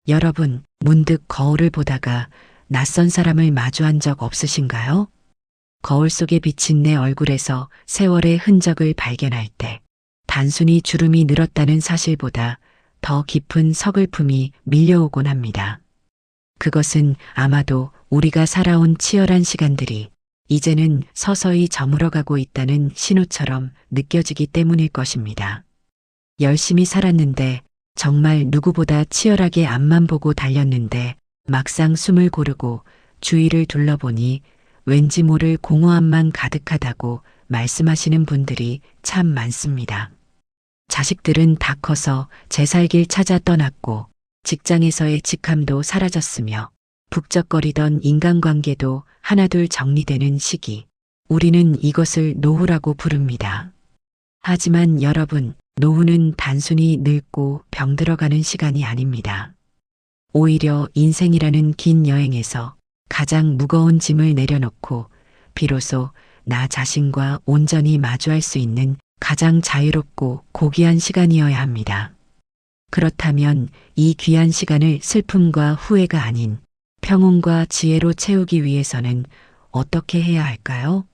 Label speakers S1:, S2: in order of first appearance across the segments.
S1: 여러분, 문득 거울을 보다가 낯선 사람을 마주한 적 없으신가요? 거울 속에 비친 내 얼굴에서 세월의 흔적을 발견할 때 단순히 주름이 늘었다는 사실보다 더 깊은 서글픔이 밀려오곤 합니다. 그것은 아마도 우리가 살아온 치열한 시간들이 이제는 서서히 저물어가고 있다는 신호처럼 느껴지기 때문일 것입니다. 열심히 살았는데, 정말 누구보다 치열하게 앞만 보고 달렸는데 막상 숨을 고르고 주위를 둘러보니 왠지 모를 공허함만 가득하다고 말씀하시는 분들이 참 많습니다. 자식들은 다 커서 제 살 길 찾아 떠났고 직장에서의 직함도 사라졌으며 북적거리던 인간관계도 하나둘 정리되는 시기. 우리는 이것을 노후라고 부릅니다. 하지만 여러분, 노후는 단순히 늙고 병들어가는 시간이 아닙니다. 오히려 인생이라는 긴 여행에서 가장 무거운 짐을 내려놓고 비로소 나 자신과 온전히 마주할 수 있는 가장 자유롭고 고귀한 시간이어야 합니다. 그렇다면 이 귀한 시간을 슬픔과 후회가 아닌 평온과 지혜로 채우기 위해서는 어떻게 해야 할까요?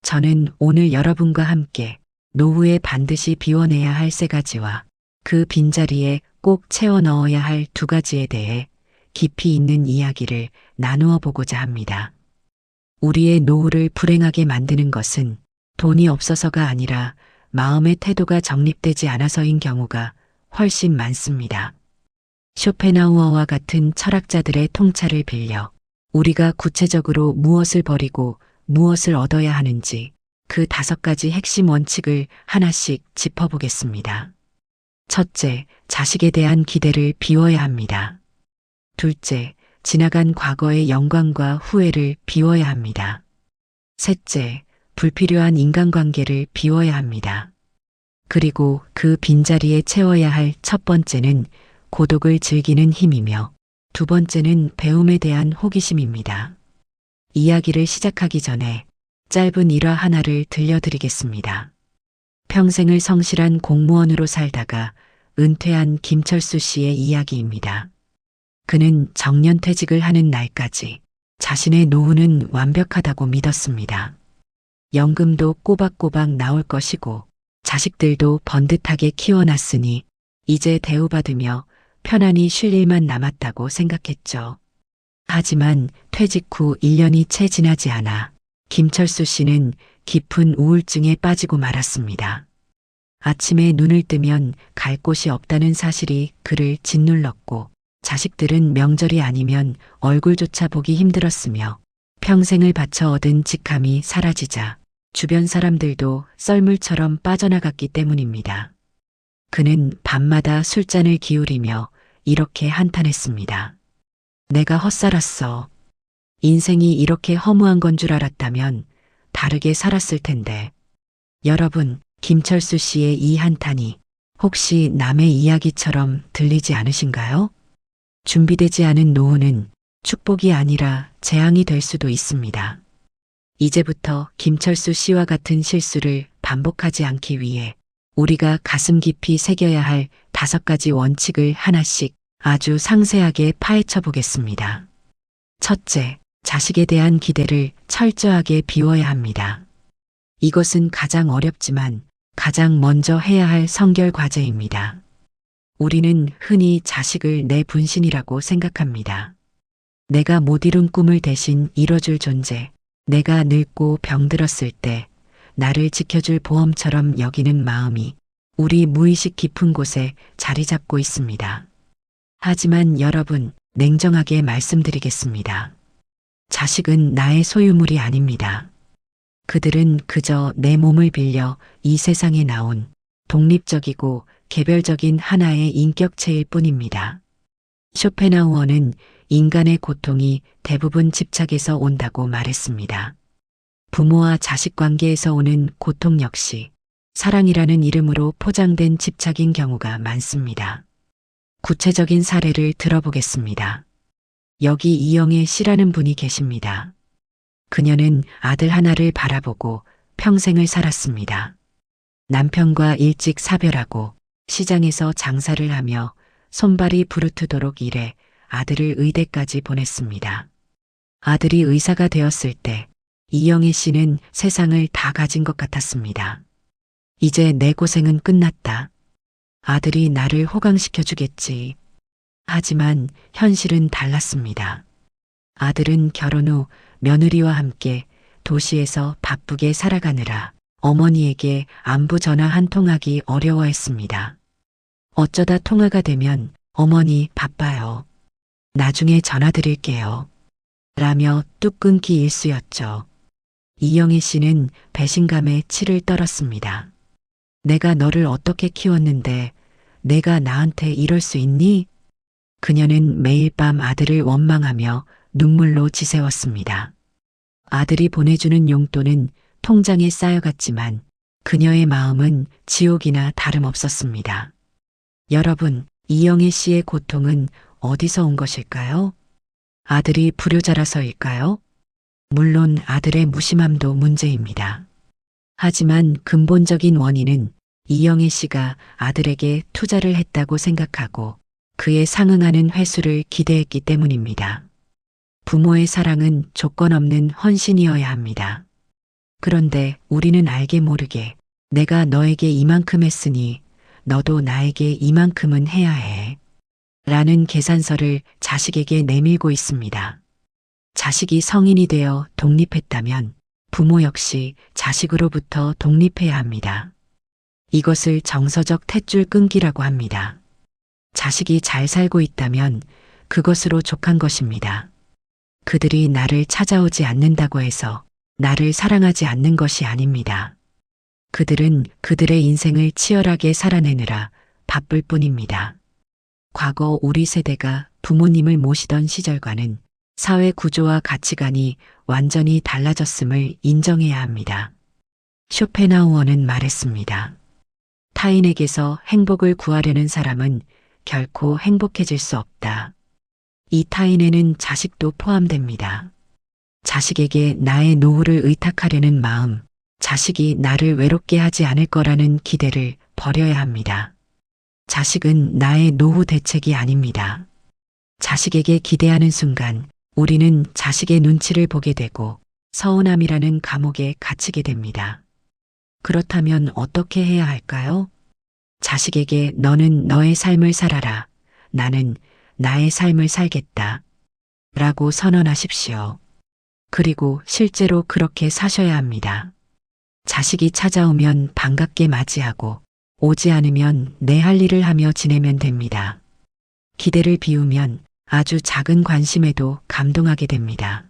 S1: 저는 오늘 여러분과 함께 노후에 반드시 비워내야 할 3가지와 그 빈자리에 꼭 채워 넣어야 할 2가지에 대해 깊이 있는 이야기를 나누어 보고자 합니다. 우리의 노후를 불행하게 만드는 것은 돈이 없어서가 아니라 마음의 태도가 정립되지 않아서인 경우가 훨씬 많습니다. 쇼펜하우어와 같은 철학자들의 통찰을 빌려 우리가 구체적으로 무엇을 버리고 무엇을 얻어야 하는지 그 5가지 핵심 원칙을 하나씩 짚어보겠습니다. 첫째, 자식에 대한 기대를 비워야 합니다. 둘째, 지나간 과거의 영광과 후회를 비워야 합니다. 셋째, 불필요한 인간관계를 비워야 합니다. 그리고 그 빈자리에 채워야 할 1번째는 고독을 즐기는 힘이며 2번째는 배움에 대한 호기심입니다. 이야기를 시작하기 전에 짧은 일화 하나를 들려드리겠습니다. 평생을 성실한 공무원으로 살다가 은퇴한 김철수 씨의 이야기입니다. 그는 정년퇴직을 하는 날까지 자신의 노후는 완벽하다고 믿었습니다. 연금도 꼬박꼬박 나올 것이고 자식들도 번듯하게 키워놨으니 이제 대우받으며 편안히 쉴 일만 남았다고 생각했죠. 하지만 퇴직 후 1년이 채 지나지 않아 김철수 씨는 깊은 우울증에 빠지고 말았습니다. 아침에 눈을 뜨면 갈 곳이 없다는 사실이 그를 짓눌렀고 자식들은 명절이 아니면 얼굴조차 보기 힘들었으며 평생을 바쳐 얻은 직함이 사라지자 주변 사람들도 썰물처럼 빠져나갔기 때문입니다. 그는 밤마다 술잔을 기울이며 이렇게 한탄했습니다. 내가 헛살았어. 인생이 이렇게 허무한 건 줄 알았다면 다르게 살았을 텐데. 여러분, 김철수 씨의 이 한탄이 혹시 남의 이야기처럼 들리지 않으신가요? 준비되지 않은 노후는 축복이 아니라 재앙이 될 수도 있습니다. 이제부터 김철수 씨와 같은 실수를 반복하지 않기 위해 우리가 가슴 깊이 새겨야 할 5가지 원칙을 하나씩 아주 상세하게 파헤쳐 보겠습니다. 첫째, 자식에 대한 기대를 철저하게 비워야 합니다. 이것은 가장 어렵지만 가장 먼저 해야 할 성결 과제입니다. 우리는 흔히 자식을 내 분신이라고 생각합니다. 내가 못 이룬 꿈을 대신 이뤄줄 존재, 내가 늙고 병들었을 때 나를 지켜줄 보험처럼 여기는 마음이 우리 무의식 깊은 곳에 자리 잡고 있습니다. 하지만 여러분, 냉정하게 말씀드리겠습니다. 자식은 나의 소유물이 아닙니다. 그들은 그저 내 몸을 빌려 이 세상에 나온 독립적이고 개별적인 하나의 인격체일 뿐입니다. 쇼펜하우어는 인간의 고통이 대부분 집착에서 온다고 말했습니다. 부모와 자식 관계에서 오는 고통 역시 사랑이라는 이름으로 포장된 집착인 경우가 많습니다. 구체적인 사례를 들어보겠습니다. 여기 이영애 씨라는 분이 계십니다. 그녀는 아들 하나를 바라보고 평생을 살았습니다. 남편과 일찍 사별하고 시장에서 장사를 하며 손발이 부르트도록 일해 아들을 의대까지 보냈습니다. 아들이 의사가 되었을 때 이영애 씨는 세상을 다 가진 것 같았습니다. 이제 내 고생은 끝났다. 아들이 나를 호강시켜 주겠지. 하지만 현실은 달랐습니다. 아들은 결혼 후 며느리와 함께 도시에서 바쁘게 살아가느라 어머니에게 안부 전화 한 통하기 어려워했습니다. 어쩌다 통화가 되면 어머니 바빠요. 나중에 전화 드릴게요. 라며 뚝 끊기 일쑤였죠. 이영애 씨는 배신감에 치를 떨었습니다. 내가 너를 어떻게 키웠는데 내가 나한테 이럴 수 있니? 그녀는 매일 밤 아들을 원망하며 눈물로 지새웠습니다. 아들이 보내주는 용돈은 통장에 쌓여갔지만 그녀의 마음은 지옥이나 다름없었습니다. 여러분, 이영애 씨의 고통은 어디서 온 것일까요? 아들이 불효자라서일까요? 물론 아들의 무심함도 문제입니다. 하지만 근본적인 원인은 이영애 씨가 아들에게 투자를 했다고 생각하고 그에 상응하는 회수를 기대했기 때문입니다. 부모의 사랑은 조건 없는 헌신이어야 합니다. 그런데 우리는 알게 모르게 내가 너에게 이만큼 했으니 너도 나에게 이만큼은 해야 해. 라는 계산서를 자식에게 내밀고 있습니다. 자식이 성인이 되어 독립했다면 부모 역시 자식으로부터 독립해야 합니다. 이것을 정서적 탯줄 끊기라고 합니다. 자식이 잘 살고 있다면 그것으로 족한 것입니다. 그들이 나를 찾아오지 않는다고 해서 나를 사랑하지 않는 것이 아닙니다. 그들은 그들의 인생을 치열하게 살아내느라 바쁠 뿐입니다. 과거 우리 세대가 부모님을 모시던 시절과는 사회 구조와 가치관이 완전히 달라졌음을 인정해야 합니다. 쇼펜하우어는 말했습니다. 타인에게서 행복을 구하려는 사람은 결코 행복해질 수 없다. 이 타인에는 자식도 포함됩니다. 자식에게 나의 노후를 의탁하려는 마음, 자식이 나를 외롭게 하지 않을 거라는 기대를 버려야 합니다. 자식은 나의 노후 대책이 아닙니다. 자식에게 기대하는 순간 우리는 자식의 눈치를 보게 되고 서운함이라는 감옥에 갇히게 됩니다. 그렇다면 어떻게 해야 할까요? 자식에게 너는 너의 삶을 살아라. 나는 나의 삶을 살겠다. 라고 선언하십시오. 그리고 실제로 그렇게 사셔야 합니다. 자식이 찾아오면 반갑게 맞이하고 오지 않으면 내 할 일을 하며 지내면 됩니다. 기대를 비우면 아주 작은 관심에도 감동하게 됩니다.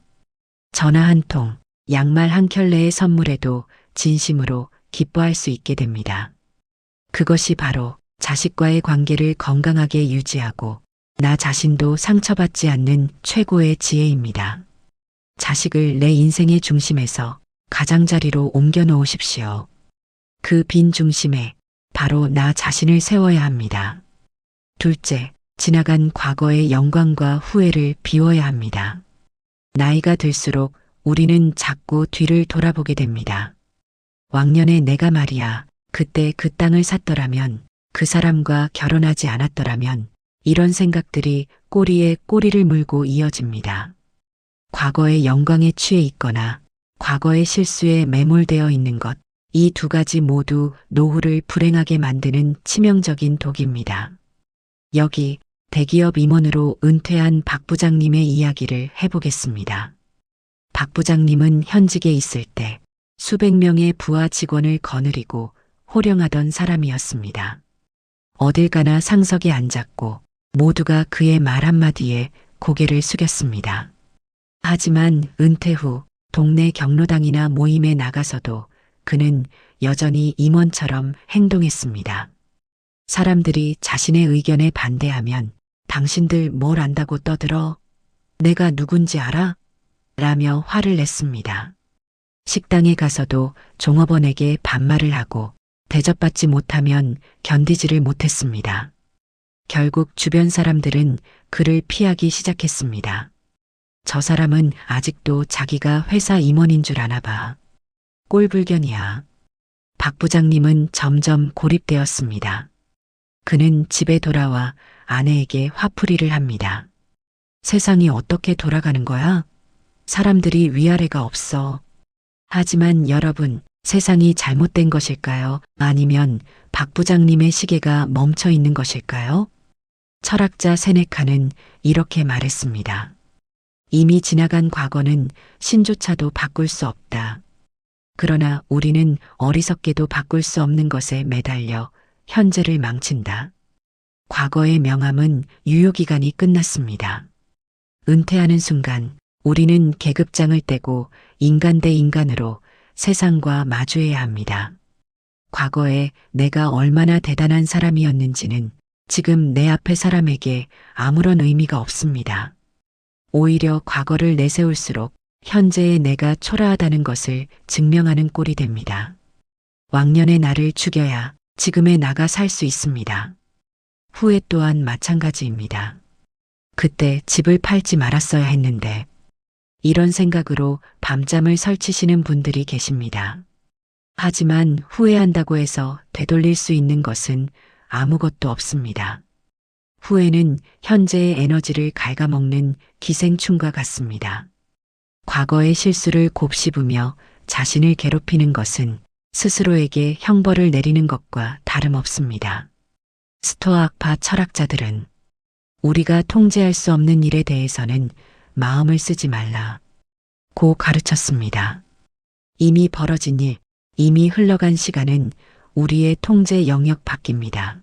S1: 전화 한 통, 양말 한 켤레의 선물에도 진심으로 기뻐할 수 있게 됩니다. 그것이 바로 자식과의 관계를 건강하게 유지하고 나 자신도 상처받지 않는 최고의 지혜입니다. 자식을 내 인생의 중심에서 가장자리로 옮겨 놓으십시오. 그 빈 중심에 바로 나 자신을 세워야 합니다. 둘째, 지나간 과거의 영광과 후회를 비워야 합니다. 나이가 들수록 우리는 자꾸 뒤를 돌아보게 됩니다. 왕년에 내가 말이야, 그때 그 땅을 샀더라면, 그 사람과 결혼하지 않았더라면, 이런 생각들이 꼬리에 꼬리를 물고 이어집니다. 과거의 영광에 취해 있거나 과거의 실수에 매몰되어 있는 것, 이 두 가지 모두 노후를 불행하게 만드는 치명적인 독입니다. 여기 대기업 임원으로 은퇴한 박 부장님의 이야기를 해보겠습니다. 박 부장님은 현직에 있을 때 수백 명의 부하 직원을 거느리고 호령하던 사람이었습니다. 어딜 가나 상석에 앉았고 모두가 그의 말 한마디에 고개를 숙였습니다. 하지만 은퇴 후 동네 경로당이나 모임에 나가서도 그는 여전히 임원처럼 행동했습니다. 사람들이 자신의 의견에 반대하면 당신들 뭘 안다고 떠들어? 내가 누군지 알아? 라며 화를 냈습니다. 식당에 가서도 종업원에게 반말을 하고 대접받지 못하면 견디지를 못했습니다. 결국 주변 사람들은 그를 피하기 시작했습니다. 저 사람은 아직도 자기가 회사 임원인 줄 아나 봐. 꼴불견이야. 박 부장님은 점점 고립되었습니다. 그는 집에 돌아와 아내에게 화풀이를 합니다. 세상이 어떻게 돌아가는 거야? 사람들이 위아래가 없어. 하지만 여러분, 세상이 잘못된 것일까요? 아니면 박 부장님의 시계가 멈춰 있는 것일까요? 철학자 세네카는 이렇게 말했습니다. 이미 지나간 과거는 신조차도 바꿀 수 없다. 그러나 우리는 어리석게도 바꿀 수 없는 것에 매달려 현재를 망친다. 과거의 명함은 유효기간이 끝났습니다. 은퇴하는 순간 우리는 계급장을 떼고 인간 대 인간으로 세상과 마주해야 합니다. 과거에 내가 얼마나 대단한 사람이었는지는 지금 내 앞의 사람에게 아무런 의미가 없습니다. 오히려 과거를 내세울수록 현재의 내가 초라하다는 것을 증명하는 꼴이 됩니다. 왕년의 나를 죽여야 지금의 나가 살 수 있습니다. 후회 또한 마찬가지입니다. 그때 집을 팔지 말았어야 했는데 이런 생각으로 밤잠을 설치시는 분들이 계십니다. 하지만 후회한다고 해서 되돌릴 수 있는 것은 아무것도 없습니다. 후회는 현재의 에너지를 갉아먹는 기생충과 같습니다. 과거의 실수를 곱씹으며 자신을 괴롭히는 것은 스스로에게 형벌을 내리는 것과 다름없습니다. 스토아학파 철학자들은 우리가 통제할 수 없는 일에 대해서는 마음을 쓰지 말라 고 가르쳤습니다. 이미 벌어진 일, 이미 흘러간 시간은 우리의 통제 영역 밖입니다.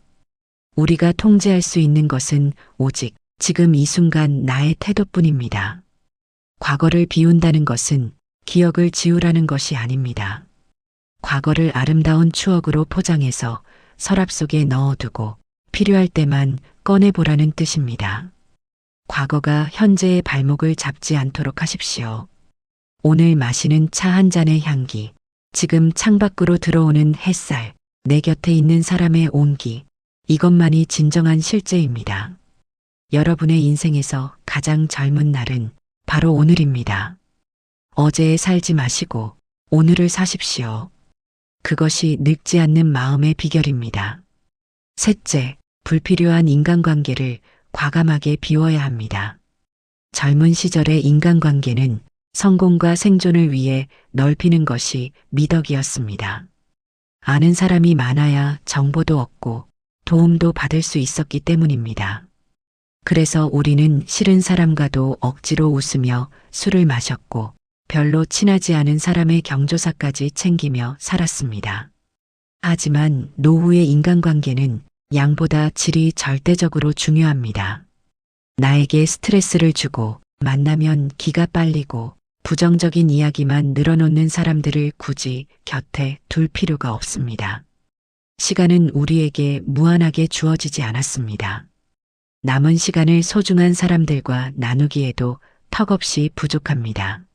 S1: 우리가 통제할 수 있는 것은 오직 지금 이 순간 나의 태도뿐입니다. 과거를 비운다는 것은 기억을 지우라는 것이 아닙니다. 과거를 아름다운 추억으로 포장해서 서랍 속에 넣어두고 필요할 때만 꺼내보라는 뜻입니다. 과거가 현재의 발목을 잡지 않도록 하십시오. 오늘 마시는 차 한 잔의 향기, 지금 창밖으로 들어오는 햇살, 내 곁에 있는 사람의 온기, 이것만이 진정한 실제입니다. 여러분의 인생에서 가장 젊은 날은 바로 오늘입니다. 어제에 살지 마시고 오늘을 사십시오. 그것이 늙지 않는 마음의 비결입니다. 셋째, 불필요한 인간관계를 과감하게 비워야 합니다. 젊은 시절의 인간관계는 성공과 생존을 위해 넓히는 것이 미덕이었습니다. 아는 사람이 많아야 정보도 얻고 도움도 받을 수 있었기 때문입니다. 그래서 우리는 싫은 사람과도 억지로 웃으며 술을 마셨고 별로 친하지 않은 사람의 경조사까지 챙기며 살았습니다. 하지만 노후의 인간관계는 양보다 질이 절대적으로 중요합니다. 나에게 스트레스를 주고 만나면 기가 빨리고 부정적인 이야기만 늘어놓는 사람들을 굳이 곁에 둘 필요가 없습니다. 시간은 우리에게 무한하게 주어지지 않았습니다. 남은 시간을 소중한 사람들과 나누기에도 턱없이 부족합니다.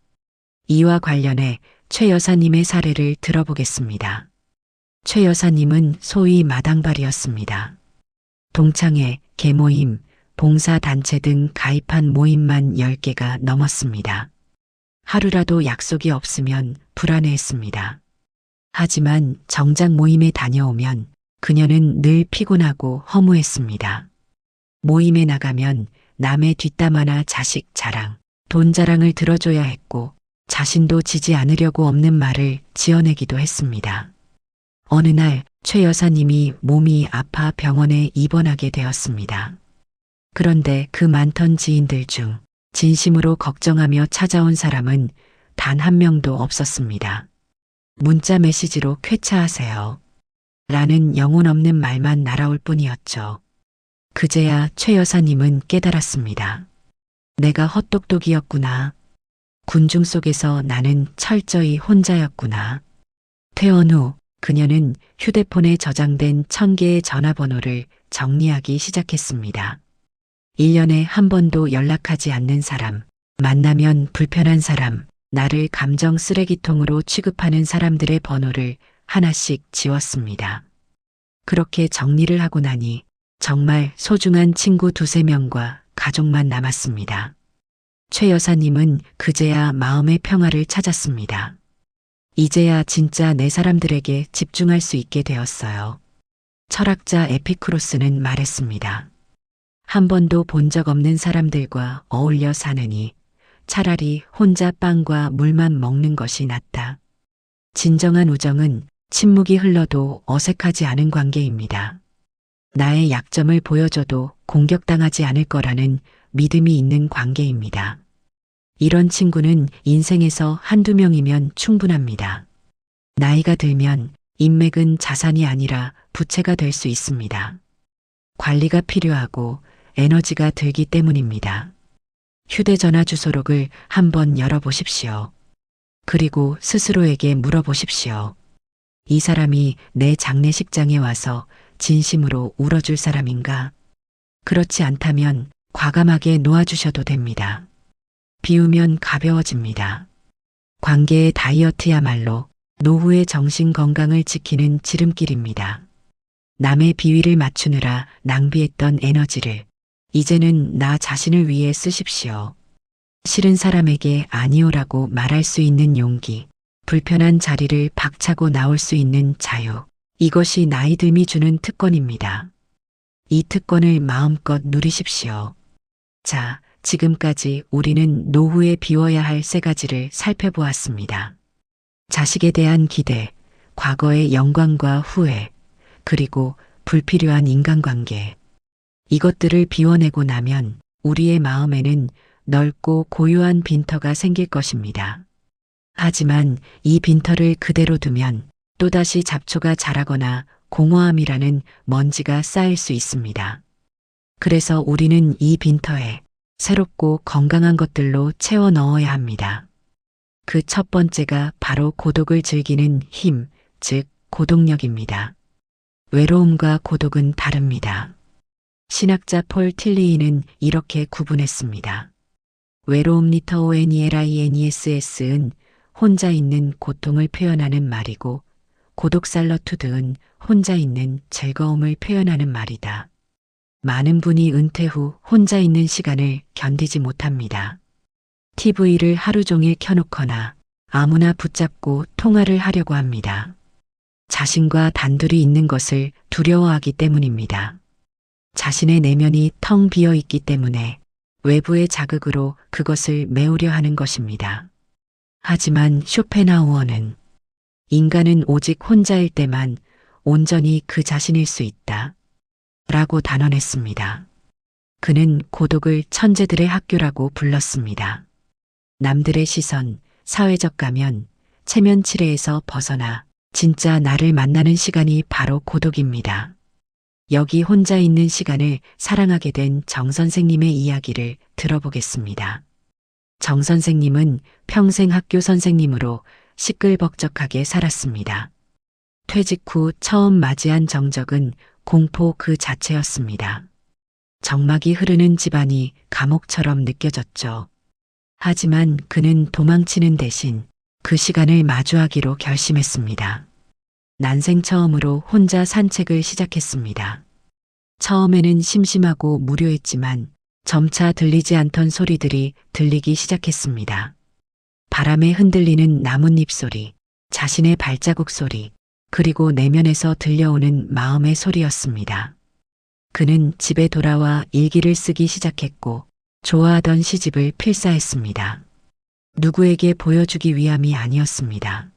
S1: 이와 관련해 최 여사님의 사례를 들어보겠습니다. 최 여사님은 소위 마당발이었습니다. 동창회, 계모임, 봉사단체 등 가입한 모임만 10개가 넘었습니다. 하루라도 약속이 없으면 불안해했습니다. 하지만 정작 모임에 다녀오면 그녀는 늘 피곤하고 허무했습니다. 모임에 나가면 남의 뒷담화나 자식 자랑, 돈 자랑을 들어줘야 했고 자신도 지지 않으려고 없는 말을 지어내기도 했습니다. 어느 날 최 여사님이 몸이 아파 병원에 입원하게 되었습니다. 그런데 그 많던 지인들 중 진심으로 걱정하며 찾아온 사람은 단 한 명도 없었습니다. 문자 메시지로 쾌차하세요. 라는 영혼 없는 말만 날아올 뿐이었죠. 그제야 최 여사님은 깨달았습니다. 내가 헛똑똑이었구나. 군중 속에서 나는 철저히 혼자였구나. 퇴원 후 그녀는 휴대폰에 저장된 1000개의 전화번호를 정리하기 시작했습니다. 1년에 한 번도 연락하지 않는 사람, 만나면 불편한 사람, 나를 감정 쓰레기통으로 취급하는 사람들의 번호를 하나씩 지웠습니다. 그렇게 정리를 하고 나니 정말 소중한 친구 2~3명과 가족만 남았습니다. 최 여사님은 그제야 마음의 평화를 찾았습니다. 이제야 진짜 내 사람들에게 집중할 수 있게 되었어요. 철학자 에피쿠로스는 말했습니다. 한 번도 본 적 없는 사람들과 어울려 사느니 차라리 혼자 빵과 물만 먹는 것이 낫다. 진정한 우정은 침묵이 흘러도 어색하지 않은 관계입니다. 나의 약점을 보여줘도 공격당하지 않을 거라는 믿음이 있는 관계입니다. 이런 친구는 인생에서 한두 명이면 충분합니다. 나이가 들면 인맥은 자산이 아니라 부채가 될 수 있습니다. 관리가 필요하고 에너지가 들기 때문입니다. 휴대전화 주소록을 한번 열어보십시오. 그리고 스스로에게 물어보십시오. 이 사람이 내 장례식장에 와서 진심으로 울어줄 사람인가? 그렇지 않다면 과감하게 놓아주셔도 됩니다. 비우면 가벼워집니다. 관계의 다이어트야말로 노후의 정신 건강을 지키는 지름길입니다. 남의 비위를 맞추느라 낭비했던 에너지를 이제는 나 자신을 위해 쓰십시오. 싫은 사람에게 아니오라고 말할 수 있는 용기, 불편한 자리를 박차고 나올 수 있는 자유, 이것이 나이 듦이 주는 특권입니다. 이 특권을 마음껏 누리십시오. 자, 지금까지 우리는 노후에 비워야 할 3가지를 살펴보았습니다. 자식에 대한 기대, 과거의 영광과 후회, 그리고 불필요한 인간관계. 이것들을 비워내고 나면 우리의 마음에는 넓고 고요한 빈터가 생길 것입니다. 하지만 이 빈터를 그대로 두면 또다시 잡초가 자라거나 공허함이라는 먼지가 쌓일 수 있습니다. 그래서 우리는 이 빈터에 새롭고 건강한 것들로 채워 넣어야 합니다. 그 첫 번째가 바로 고독을 즐기는 힘, 즉 고독력입니다. 외로움과 고독은 다릅니다. 신학자 폴 틸리히는 이렇게 구분했습니다. 외로움 ONELINESS은 혼자 있는 고통을 표현하는 말이고 고독 살러투드은 혼자 있는 즐거움을 표현하는 말이다. 많은 분이 은퇴 후 혼자 있는 시간을 견디지 못합니다. TV를 하루 종일 켜놓거나 아무나 붙잡고 통화를 하려고 합니다. 자신과 단둘이 있는 것을 두려워하기 때문입니다. 자신의 내면이 텅 비어 있기 때문에 외부의 자극으로 그것을 메우려 하는 것입니다. 하지만 쇼펜하우어는 인간은 오직 혼자일 때만 온전히 그 자신일 수 있다. 라고 단언했습니다. 그는 고독을 천재들의 학교라고 불렀습니다. 남들의 시선, 사회적 가면, 체면 치레에서 벗어나 진짜 나를 만나는 시간이 바로 고독입니다. 여기 혼자 있는 시간을 사랑하게 된 정 선생님의 이야기를 들어보겠습니다. 정 선생님은 평생 학교 선생님으로 시끌벅적하게 살았습니다. 퇴직 후 처음 맞이한 정적은 공포 그 자체였습니다. 정막이 흐르는 집안이 감옥처럼 느껴졌죠. 하지만 그는 도망치는 대신 그 시간을 마주하기로 결심했습니다. 난생 처음으로 혼자 산책을 시작했습니다. 처음에는 심심하고 무료했지만 점차 들리지 않던 소리들이 들리기 시작했습니다. 바람에 흔들리는 나뭇잎 소리, 자신의 발자국 소리, 그리고 내면에서 들려오는 마음의 소리였습니다. 그는 집에 돌아와 일기를 쓰기 시작했고 좋아하던 시집을 필사했습니다. 누구에게 보여주기 위함이 아니었습니다.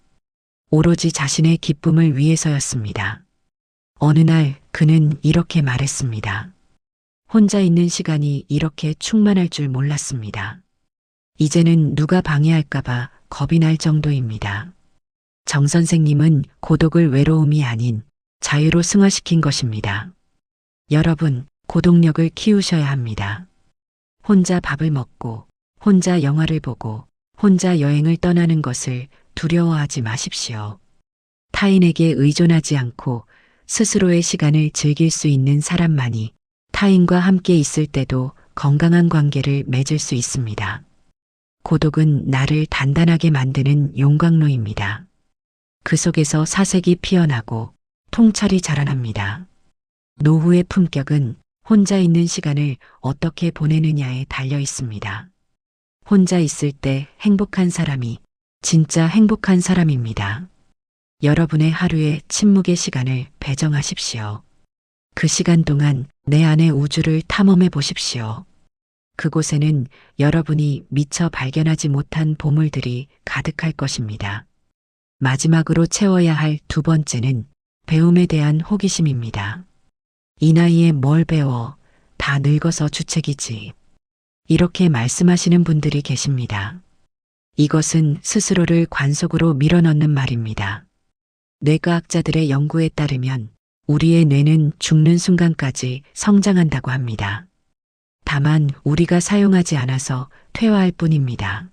S1: 오로지 자신의 기쁨을 위해서였습니다. 어느 날 그는 이렇게 말했습니다. 혼자 있는 시간이 이렇게 충만할 줄 몰랐습니다. 이제는 누가 방해할까봐 겁이 날 정도입니다. 정 선생님은 고독을 외로움이 아닌 자유로 승화시킨 것입니다. 여러분, 고독력을 키우셔야 합니다. 혼자 밥을 먹고, 혼자 영화를 보고, 혼자 여행을 떠나는 것을 두려워하지 마십시오. 타인에게 의존하지 않고 스스로의 시간을 즐길 수 있는 사람만이 타인과 함께 있을 때도 건강한 관계를 맺을 수 있습니다. 고독은 나를 단단하게 만드는 용광로입니다. 그 속에서 사색이 피어나고 통찰이 자라납니다. 노후의 품격은 혼자 있는 시간을 어떻게 보내느냐에 달려 있습니다. 혼자 있을 때 행복한 사람이 진짜 행복한 사람입니다. 여러분의 하루에 침묵의 시간을 배정하십시오. 그 시간 동안 내 안의 우주를 탐험해 보십시오. 그곳에는 여러분이 미처 발견하지 못한 보물들이 가득할 것입니다. 마지막으로 채워야 할 두 번째는 배움에 대한 호기심입니다. 이 나이에 뭘 배워? 다 늙어서 주책이지. 이렇게 말씀하시는 분들이 계십니다. 이것은 스스로를 관속으로 밀어넣는 말입니다. 뇌과학자들의 연구에 따르면 우리의 뇌는 죽는 순간까지 성장한다고 합니다. 다만 우리가 사용하지 않아서 퇴화할 뿐입니다.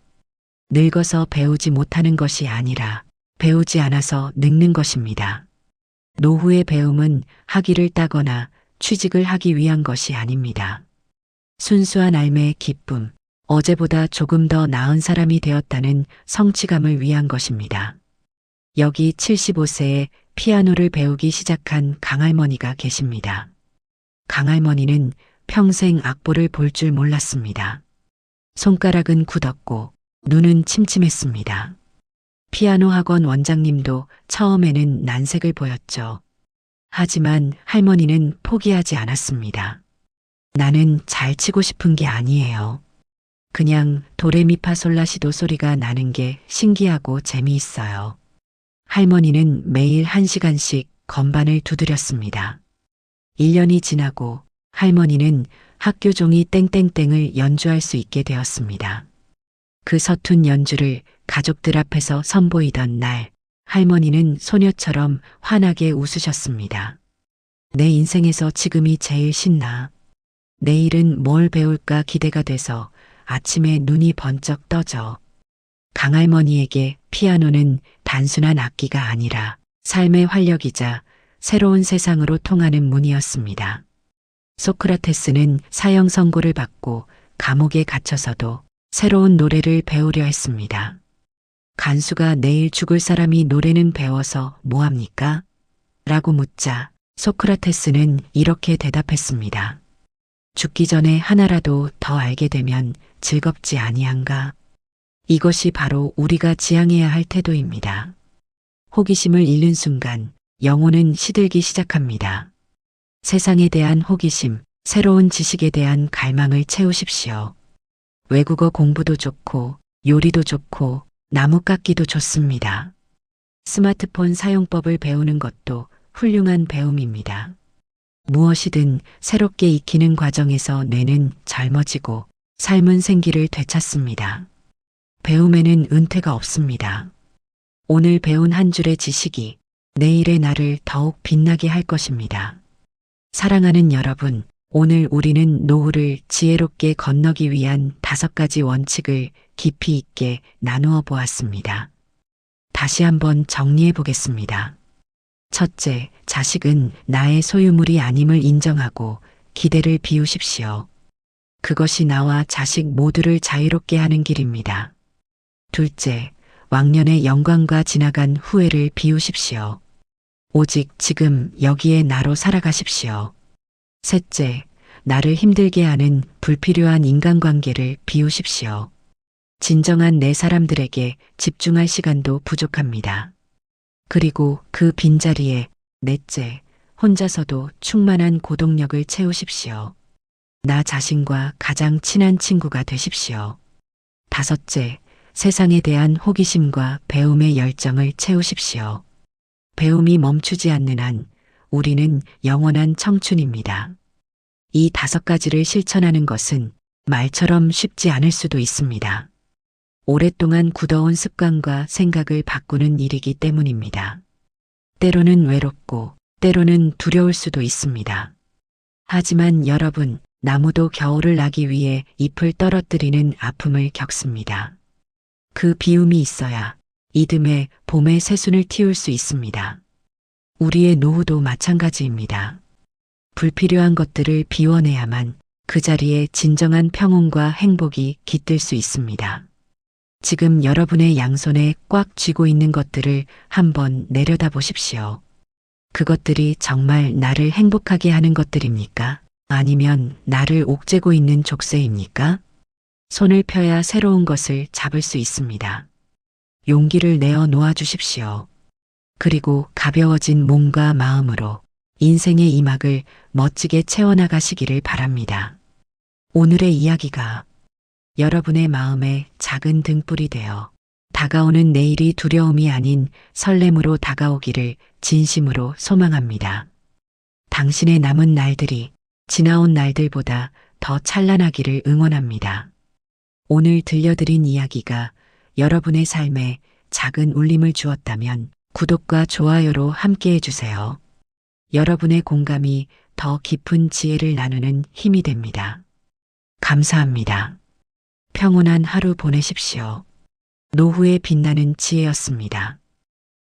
S1: 늙어서 배우지 못하는 것이 아니라 배우지 않아서 늙는 것입니다. 노후의 배움은 학위를 따거나 취직을 하기 위한 것이 아닙니다. 순수한 삶의 기쁨, 어제보다 조금 더 나은 사람이 되었다는 성취감을 위한 것입니다. 여기 75세에 피아노를 배우기 시작한 강할머니가 계십니다. 강할머니는 평생 악보를 볼 줄 몰랐습니다. 손가락은 굳었고 눈은 침침했습니다. 피아노 학원 원장님도 처음에는 난색을 보였죠. 하지만 할머니는 포기하지 않았습니다. 나는 잘 치고 싶은 게 아니에요. 그냥 도레미파솔라시도 소리가 나는 게 신기하고 재미있어요. 할머니는 매일 1시간씩 건반을 두드렸습니다. 1년이 지나고 할머니는 학교 종이 땡땡땡을 연주할 수 있게 되었습니다. 그 서툰 연주를 가족들 앞에서 선보이던 날, 할머니는 소녀처럼 환하게 웃으셨습니다. 내 인생에서 지금이 제일 신나. 내일은 뭘 배울까 기대가 돼서 아침에 눈이 번쩍 떠져. 강할머니에게 피아노는 단순한 악기가 아니라 삶의 활력이자 새로운 세상으로 통하는 문이었습니다. 소크라테스는 사형 선고를 받고 감옥에 갇혀서도 새로운 노래를 배우려 했습니다. 간수가 내일 죽을 사람이 노래는 배워서 뭐합니까? 라고 묻자 소크라테스는 이렇게 대답했습니다. 죽기 전에 하나라도 더 알게 되면 즐겁지 아니한가? 이것이 바로 우리가 지향해야 할 태도입니다. 호기심을 잃는 순간 영혼은 시들기 시작합니다. 세상에 대한 호기심, 새로운 지식에 대한 갈망을 채우십시오. 외국어 공부도 좋고 요리도 좋고 나무 깎기도 좋습니다. 스마트폰 사용법을 배우는 것도 훌륭한 배움입니다. 무엇이든 새롭게 익히는 과정에서 뇌는 젊어지고 삶은 생기를 되찾습니다. 배움에는 은퇴가 없습니다. 오늘 배운 한 줄의 지식이 내일의 나를 더욱 빛나게 할 것입니다. 사랑하는 여러분, 오늘 우리는 노후를 지혜롭게 건너기 위한 5가지 원칙을 깊이 있게 나누어 보았습니다. 다시 한번 정리해 보겠습니다. 첫째, 자식은 나의 소유물이 아님을 인정하고 기대를 비우십시오. 그것이 나와 자식 모두를 자유롭게 하는 길입니다. 둘째, 왕년의 영광과 지나간 후회를 비우십시오. 오직 지금 여기에 나로 살아가십시오. 셋째, 나를 힘들게 하는 불필요한 인간관계를 비우십시오. 진정한 내 사람들에게 집중할 시간도 부족합니다. 그리고 그 빈자리에 넷째, 혼자서도 충만한 고독력을 채우십시오. 나 자신과 가장 친한 친구가 되십시오. 다섯째, 세상에 대한 호기심과 배움의 열정을 채우십시오. 배움이 멈추지 않는 한 우리는 영원한 청춘입니다. 이 5가지를 실천하는 것은 말처럼 쉽지 않을 수도 있습니다. 오랫동안 굳어온 습관과 생각을 바꾸는 일이기 때문입니다. 때로는 외롭고 때로는 두려울 수도 있습니다. 하지만 여러분, 나무도 겨울을 나기 위해 잎을 떨어뜨리는 아픔을 겪습니다. 그 비움이 있어야 이듬해 봄의 새순을 틔울 수 있습니다. 우리의 노후도 마찬가지입니다. 불필요한 것들을 비워내야만 그 자리에 진정한 평온과 행복이 깃들 수 있습니다. 지금 여러분의 양손에 꽉 쥐고 있는 것들을 한번 내려다 보십시오. 그것들이 정말 나를 행복하게 하는 것들입니까? 아니면 나를 옥죄고 있는 족쇄입니까? 손을 펴야 새로운 것을 잡을 수 있습니다. 용기를 내어 놓아 주십시오. 그리고 가벼워진 몸과 마음으로 인생의 이막을 멋지게 채워나가시기를 바랍니다. 오늘의 이야기가 여러분의 마음에 작은 등불이 되어 다가오는 내일이 두려움이 아닌 설렘으로 다가오기를 진심으로 소망합니다. 당신의 남은 날들이 지나온 날들보다 더 찬란하기를 응원합니다. 오늘 들려드린 이야기가 여러분의 삶에 작은 울림을 주었다면 구독과 좋아요로 함께 해주세요. 여러분의 공감이 더 깊은 지혜를 나누는 힘이 됩니다. 감사합니다. 평온한 하루 보내십시오. 노후의 빛나는 지혜였습니다.